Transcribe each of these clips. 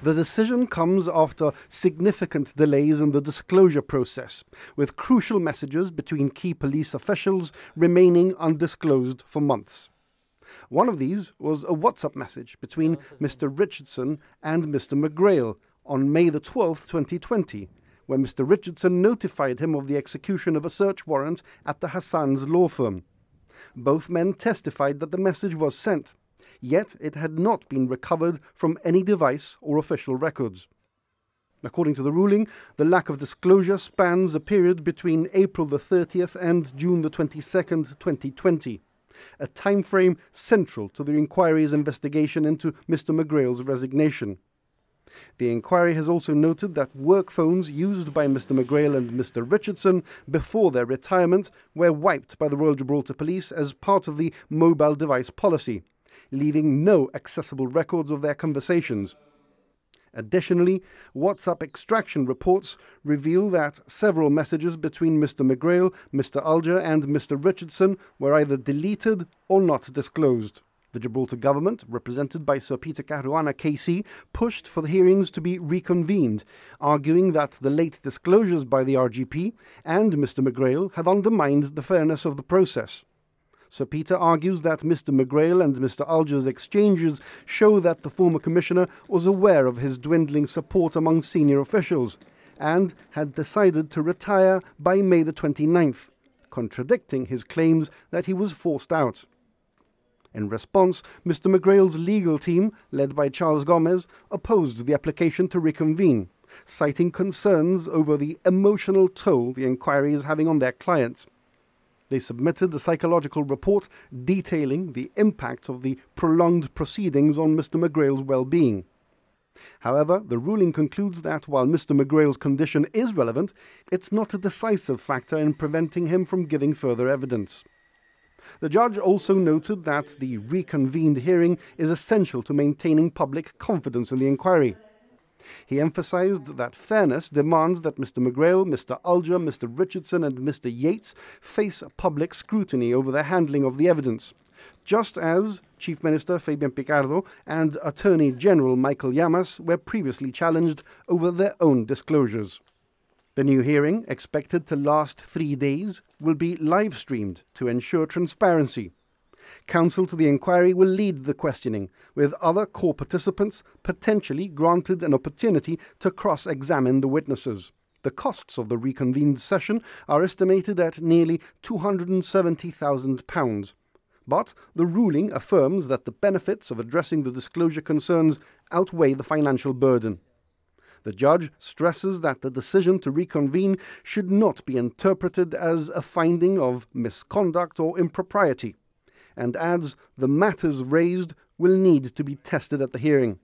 The decision comes after significant delays in the disclosure process, with crucial messages between key police officials remaining undisclosed for months. One of these was a WhatsApp message between Mr Richardson and Mr McGrail on May the 12th, 2020, where Mr Richardson notified him of the execution of a search warrant at the Hassan's law firm. Both men testified that the message was sent, yet it had not been recovered from any device or official records. According to the ruling, the lack of disclosure spans a period between April the 30th and June the 22nd, 2020, a time frame central to the inquiry's investigation into Mr McGrail's resignation. The inquiry has also noted that work phones used by Mr McGrail and Mr Richardson before their retirement were wiped by the Royal Gibraltar Police as part of the mobile device policy, leaving no accessible records of their conversations. Additionally, WhatsApp extraction reports reveal that several messages between Mr McGrail, Mr Ullger and Mr Richardson were either deleted or not disclosed. The Gibraltar government, represented by Sir Peter Caruana KC, pushed for the hearings to be reconvened, arguing that the late disclosures by the RGP and Mr McGrail have undermined the fairness of the process. Sir Peter argues that Mr McGrail and Mr Ullger's exchanges show that the former commissioner was aware of his dwindling support among senior officials and had decided to retire by May the 29th, contradicting his claims that he was forced out. In response, Mr McGrail's legal team, led by Charles Gomez, opposed the application to reconvene, citing concerns over the emotional toll the inquiry is having on their clients. They submitted a psychological report detailing the impact of the prolonged proceedings on Mr McGrail's well-being. However, the ruling concludes that while Mr McGrail's condition is relevant, it's not a decisive factor in preventing him from giving further evidence. The judge also noted that the reconvened hearing is essential to maintaining public confidence in the inquiry. He emphasized that fairness demands that Mr McGrail, Mr Ullger, Mr Richardson and Mr Yeats face public scrutiny over their handling of the evidence, just as Chief Minister Fabian Picardo and Attorney General Michael Llamas were previously challenged over their own disclosures. The new hearing, expected to last 3 days, will be live-streamed to ensure transparency. Counsel to the inquiry will lead the questioning, with other core participants potentially granted an opportunity to cross-examine the witnesses. The costs of the reconvened session are estimated at nearly £270,000, but the ruling affirms that the benefits of addressing the disclosure concerns outweigh the financial burden. The judge stresses that the decision to reconvene should not be interpreted as a finding of misconduct or impropriety, and adds the matters raised will need to be tested at the hearing.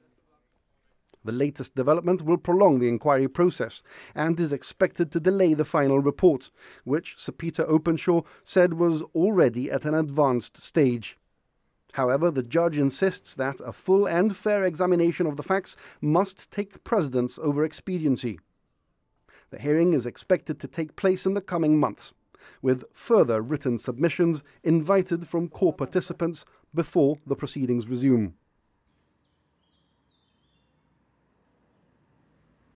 The latest development will prolong the inquiry process and is expected to delay the final report, which Sir Peter Openshaw said was already at an advanced stage. However, the judge insists that a full and fair examination of the facts must take precedence over expediency. The hearing is expected to take place in the coming months, with further written submissions invited from core participants before the proceedings resume.